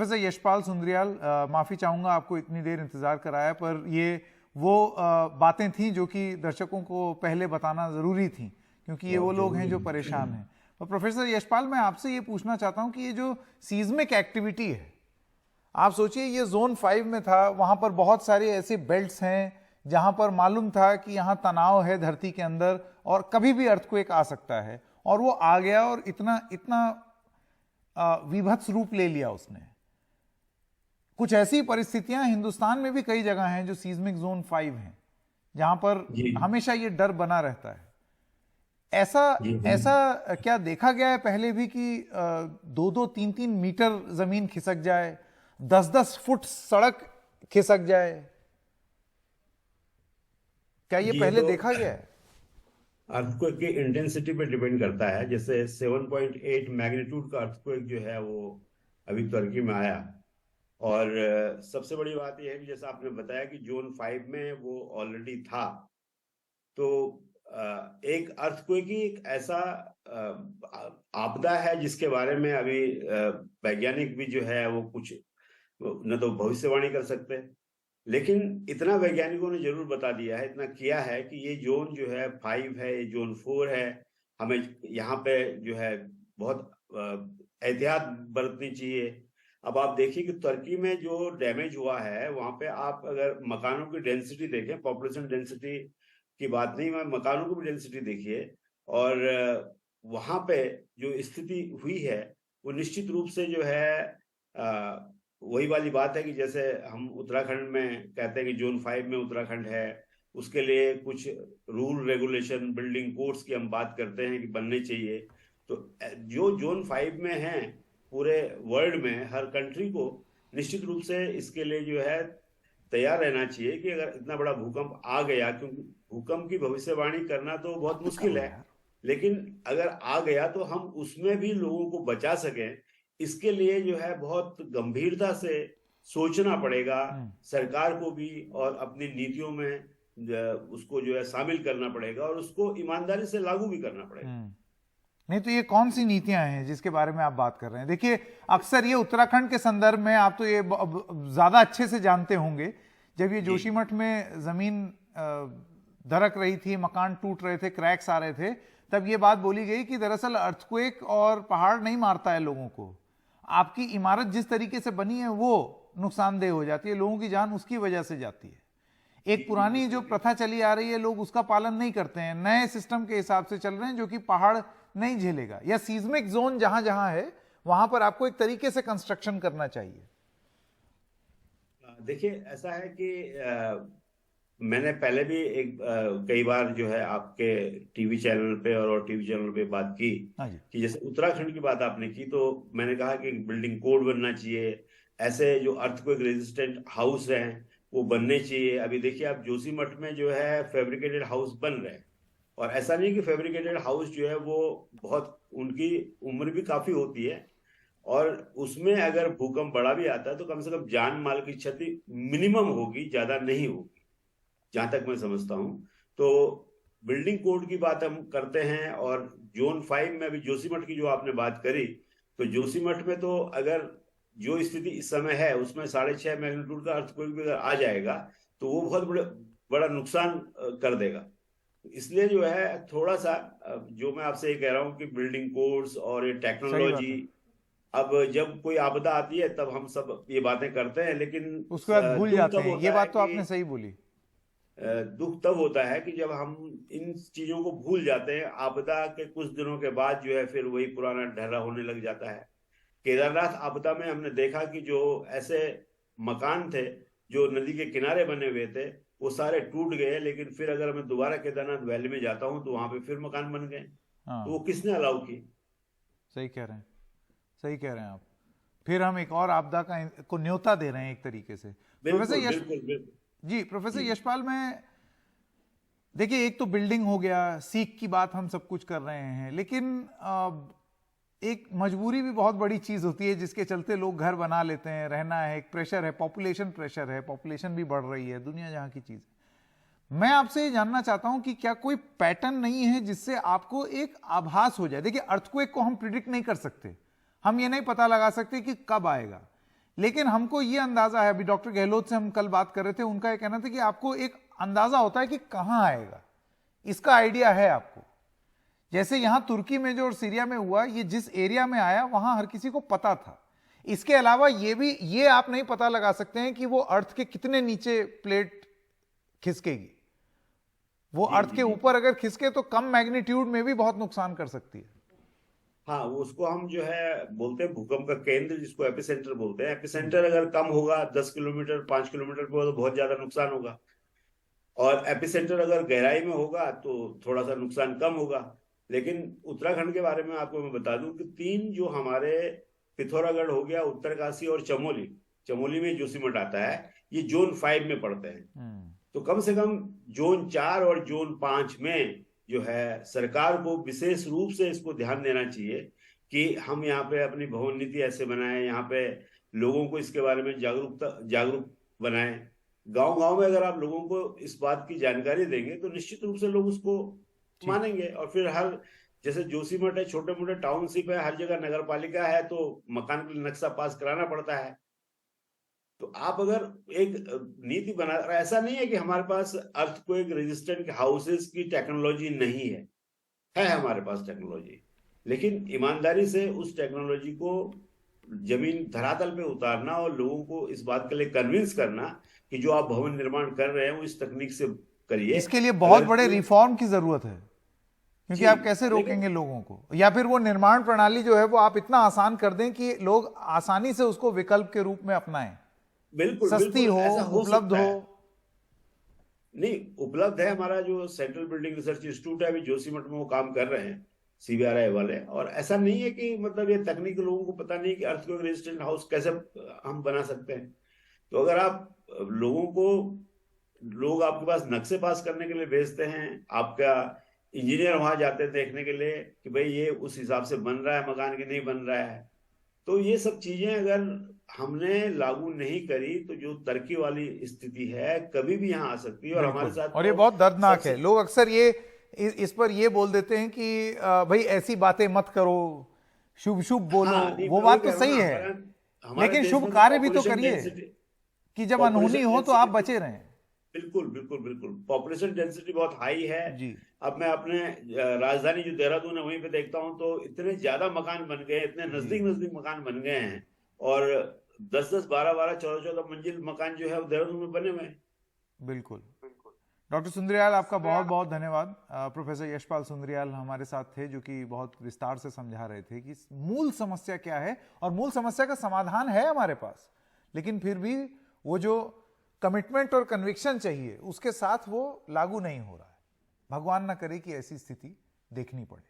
Professor Yashpal Sundriyal, माफ़ी चाहूँगा आपको इतनी देर इंतज़ार कराया, पर ये वो बातें थीं जो कि दर्शकों को पहले बताना ज़रूरी थी, क्योंकि ये वो लोग हैं जो परेशान हैं। तो प्रोफेसर यशपाल, मैं आपसे ये पूछना चाहता हूँ कि ये जो सीज़मिक एक्टिविटी है, आप सोचिए ये जोन 5 में था, वहाँ पर बहुत सारे ऐसे बेल्ट्स हैं जहाँ पर मालूम था कि यहाँ तनाव है धरती के अंदर और कभी भी अर्थक्वेक आ सकता है, और वो आ गया और इतना इतना विभत्स रूप ले लिया उसने। कुछ ऐसी परिस्थितियां हिंदुस्तान में भी कई जगह हैं जो सीज्मिक जोन 5 हैं, जहां पर हमेशा ये डर बना रहता है। ऐसा क्या देखा गया है पहले भी कि 2-2, 3-3 मीटर जमीन खिसक जाए, 10-10 फुट सड़क खिसक जाए? क्या ये पहले देखा गया है? अर्थक्वेक की इंटेंसिटी पे डिपेंड करता है। जैसे 7.8 मैग्नीट्यूड का अर्थक्वेक जो है वो अभी तुर्की में आया, और सबसे बड़ी बात यह है कि जैसा आपने बताया कि जोन 5 में वो ऑलरेडी था। तो एक अर्थक्वेक ही एक ऐसा आपदा है जिसके बारे में अभी वैज्ञानिक भी जो है वो कुछ न तो भविष्यवाणी कर सकते, लेकिन इतना वैज्ञानिकों ने जरूर बता दिया है, इतना किया है कि ये जोन जो है 5 है, ये जोन 4 है। हमें यहाँ पे जो है बहुत एहतियात बरतनी चाहिए। अब आप देखिए कि तुर्की में जो डैमेज हुआ है, वहां पे आप अगर मकानों की डेंसिटी देखें, पॉपुलेशन डेंसिटी की बात नहीं, मैं मकानों की भी डेंसिटी देखिए, और वहां पे जो स्थिति हुई है वो निश्चित रूप से जो है वही वाली बात है कि जैसे हम उत्तराखंड में कहते हैं कि जोन 5 में उत्तराखंड है, उसके लिए कुछ रूल रेगुलेशन, बिल्डिंग कोड्स की हम बात करते हैं कि बनने चाहिए। तो जो जोन 5 में है पूरे वर्ल्ड में, हर कंट्री को निश्चित रूप से इसके लिए जो है तैयार रहना चाहिए कि अगर इतना बड़ा भूकंप आ गया, क्योंकि भूकंप की भविष्यवाणी करना तो बहुत मुश्किल है, लेकिन अगर आ गया तो हम उसमें भी लोगों को बचा सकें, इसके लिए जो है बहुत गंभीरता से सोचना पड़ेगा सरकार को भी, और अपनी नीतियों में उसको जो है शामिल करना पड़ेगा, और उसको ईमानदारी से लागू भी करना पड़ेगा। नहीं तो ये कौन सी नीतियां हैं जिसके बारे में आप बात कर रहे हैं? देखिए, अक्सर ये उत्तराखंड के संदर्भ में आप तो ये ज्यादा अच्छे से जानते होंगे, जब ये जोशीमठ में जमीन दरक रही थी, मकान टूट रहे थे, क्रैक्स आ रहे थे, तब ये बात बोली गई कि दरअसल अर्थक्वेक और पहाड़ नहीं मारता है लोगों को, आपकी इमारत जिस तरीके से बनी है वो नुकसानदेह हो जाती है, लोगों की जान उसकी वजह से जाती है। एक पुरानी जो प्रथा चली आ रही है, लोग उसका पालन नहीं करते हैं, नए सिस्टम के हिसाब से चल रहे हैं जो कि पहाड़ नहीं झेलेगा, या सीज्मिक जोन जहां जहां है वहां पर आपको एक तरीके से कंस्ट्रक्शन करना चाहिए। देखिए, ऐसा है कि मैंने पहले भी कई बार जो है आपके टीवी चैनल पे और टीवी चैनल पे बात की कि जैसे उत्तराखंड की बात आपने की, तो मैंने कहा कि बिल्डिंग कोड बनना चाहिए, ऐसे जो अर्थक्वेक रेजिस्टेंट हाउस हैं वो बनने चाहिए। अभी देखिए आप जोशीमठ में जो है फैब्रिकेटेड हाउस बन रहे हैं, और ऐसा नहीं कि फैब्रिकेटेड हाउस जो है वो बहुत, उनकी उम्र भी काफी होती है, और उसमें अगर भूकंप बड़ा भी आता है तो कम से कम जान माल की क्षति मिनिमम होगी, ज्यादा नहीं होगी, जहां तक मैं समझता हूं। तो बिल्डिंग कोड की बात हम करते हैं, और जोन 5 में अभी जोशीमठ की जो आपने बात करी, तो जोशीमठ में तो अगर जो स्थिति इस समय है उसमें 6.5 मैग्नीट्यूड का अर्थक्वेक भी अगर आ जाएगा तो वो बहुत बड़ा नुकसान कर देगा। इसलिए जो है थोड़ा सा जो मैं आपसे ये कह रहा हूँ कि बिल्डिंग कोड्स और ये टेक्नोलॉजी, अब जब कोई आपदा आती है तब हम सब ये बातें करते हैं, लेकिन उसके बाद भूल दुख जाते तब हैं। ये होता है बात तो कि आपने सही बोली। दुख तब होता है कि जब हम इन चीजों को भूल जाते हैं, आपदा के कुछ दिनों के बाद जो है फिर वही पुराना ढर्रा होने लग जाता है। केदारनाथ आपदा में हमने देखा कि जो ऐसे मकान थे जो नदी के किनारे बने हुए थे वो सारे टूट गए, लेकिन फिर अगर मैं दोबारा केदारनाथ वैली में जाता हूँ तो वहां पे फिर मकान बन गए। तो वो किसने अलाउ की? सही कह रहे हैं, सही कह रहे हैं आप। फिर हम एक और आपदा को न्योता दे रहे हैं एक तरीके से। बिल्कुल। जी प्रोफेसर यशपाल, मैं देखिए, एक तो बिल्डिंग हो गया, सीख की बात हम सब कुछ कर रहे हैं, लेकिन एक मजबूरी भी बहुत बड़ी चीज होती है जिसके चलते लोग घर बना लेते हैं, रहना है, एक प्रेशर है, पॉपुलेशन प्रेशर है, पॉपुलेशन भी बढ़ रही है, दुनिया जहां की चीज। मैं आपसे ये जानना चाहता हूं कि क्या कोई पैटर्न नहीं है जिससे आपको एक आभास हो जाए? देखिए, अर्थक्वेक को हम प्रिडिक्ट नहीं कर सकते, हम ये नहीं पता लगा सकते कि कब आएगा, लेकिन हमको ये अंदाजा है, अभी डॉक्टर गहलोत से हम कल बात कर रहे थे, उनका ये कहना था कि आपको एक अंदाजा होता है कि कहां आएगा, इसका आइडिया है आपको। जैसे यहां तुर्की में जो और सीरिया में हुआ, ये जिस एरिया में आया वहां हर किसी को पता था। इसके अलावा ये आप नहीं पता लगा सकते हैं कि वो अर्थ के कितने नीचे प्लेट खिसकेगी। वो अर्थ के ऊपर अगर खिसके तो कम मैग्नीट्यूड में भी बहुत नुकसान कर सकती है। हाँ, उसको हम जो है बोलते हैं भूकंप का केंद्र, जिसको एपिसेंटर बोलते हैं। एपिसेंटर अगर कम होगा 10 किलोमीटर 5 किलोमीटर पे, तो बहुत ज्यादा नुकसान होगा। और एपिसेंटर अगर गहराई में होगा तो थोड़ा सा नुकसान कम होगा। लेकिन उत्तराखंड के बारे में आपको मैं बता दूं कि 3 जो हमारे पिथौरागढ़ हो गया, उत्तरकाशी और चमोली, चमोली में जोशीमठ आता है, ये जोन 5 में पड़ते हैं। तो कम से कम जोन 4 और जोन 5 में जो है सरकार को विशेष रूप से इसको ध्यान देना चाहिए कि हम यहाँ पे अपनी भवन नीति ऐसे बनाएं, यहाँ पे लोगों को इसके बारे में जागरूक बनाएं। गांव-गांव में अगर आप लोगों को इस बात की जानकारी देंगे तो निश्चित रूप से लोग उसको मानेंगे। और फिर हर, जैसे जोशीमठ है, छोटे मोटे टाउनशिप है, हर जगह नगर पालिका है, तो मकान के लिए नक्शा पास कराना पड़ता है। तो आप अगर एक नीति बना, ऐसा नहीं है कि हमारे पास अर्थक्वेक रेजिस्टेंट हाउसेस की टेक्नोलॉजी नहीं है हमारे पास टेक्नोलॉजी, लेकिन ईमानदारी से उस टेक्नोलॉजी को जमीन धरातल पे उतारना और लोगों को इस बात के लिए कन्विंस करना कि जो आप भवन निर्माण कर रहे हैं वो इस तकनीक से करिए। इसके लिए बहुत बड़े रिफॉर्म की जरूरत है, क्योंकि आप कैसे रोकेंगे लोगों को, या फिर वो निर्माण प्रणाली जो है वो आप इतना आसान कर दें कि लोग आसानी से उसको विकल्प के रूप में अपनाएं। बिल्कुल, सस्ती हो, उपलब्ध हो। नहीं, उपलब्ध है। हमारा जो सेंट्रल बिल्डिंग रिसर्च इंस्टीट्यूट है, अभी जोशीमठ में वो काम कर रहे हैं, CBRI वाले। और ऐसा नहीं है कि मतलब ये तकनीक लोगों को पता नहीं कि अर्थक्वेक रेजिस्टेंट हाउस कैसे हम बना सकते हैं। तो अगर आप लोग आपके पास नक्शे पास करने के लिए भेजते हैं, आपका इंजीनियर वहां जाते हैं देखने के लिए कि भाई ये उस हिसाब से बन रहा है मकान की नहीं बन रहा है, तो ये सब चीजें अगर हमने लागू नहीं करी तो जो तरक्की वाली स्थिति है कभी भी यहाँ आ सकती है। और हमारे साथ, और ये बहुत दर्दनाक है। लोग अक्सर इस पर ये बोल देते हैं कि भाई ऐसी बातें मत करो, शुभ शुभ बोलो। हाँ, वो बात तो सही है, लेकिन शुभ कार्य भी तो करिए कि जब अनहोनी हो तो आप बचे रहें। बिल्कुल बिल्कुल बिल्कुल। पॉपुलेशन डेंसिटी बहुत हाई है जी। अब मैं अपने राजधानी जो देहरादून है वहीं पे देखता हूँ तो इतने ज्यादा मकान बन गए, इतने नजदीक नजदीक मकान बन गए हैं। और 10-10, 12-12, 14-14 मंजिल मकान जो है वो देहरादून में बने हुए हैं। बिल्कुल। डॉक्टर सुंदरियाल, आपका बहुत बहुत धन्यवाद। प्रोफेसर यशपाल सुंदरियाल हमारे साथ थे, जो कि बहुत विस्तार से समझा रहे थे कि मूल समस्या क्या है, और मूल समस्या का समाधान है हमारे पास, लेकिन फिर भी वो जो कमिटमेंट और कन्विक्शन चाहिए उसके साथ वो लागू नहीं हो रहा है। भगवान ना करे कि ऐसी स्थिति देखनी पड़े।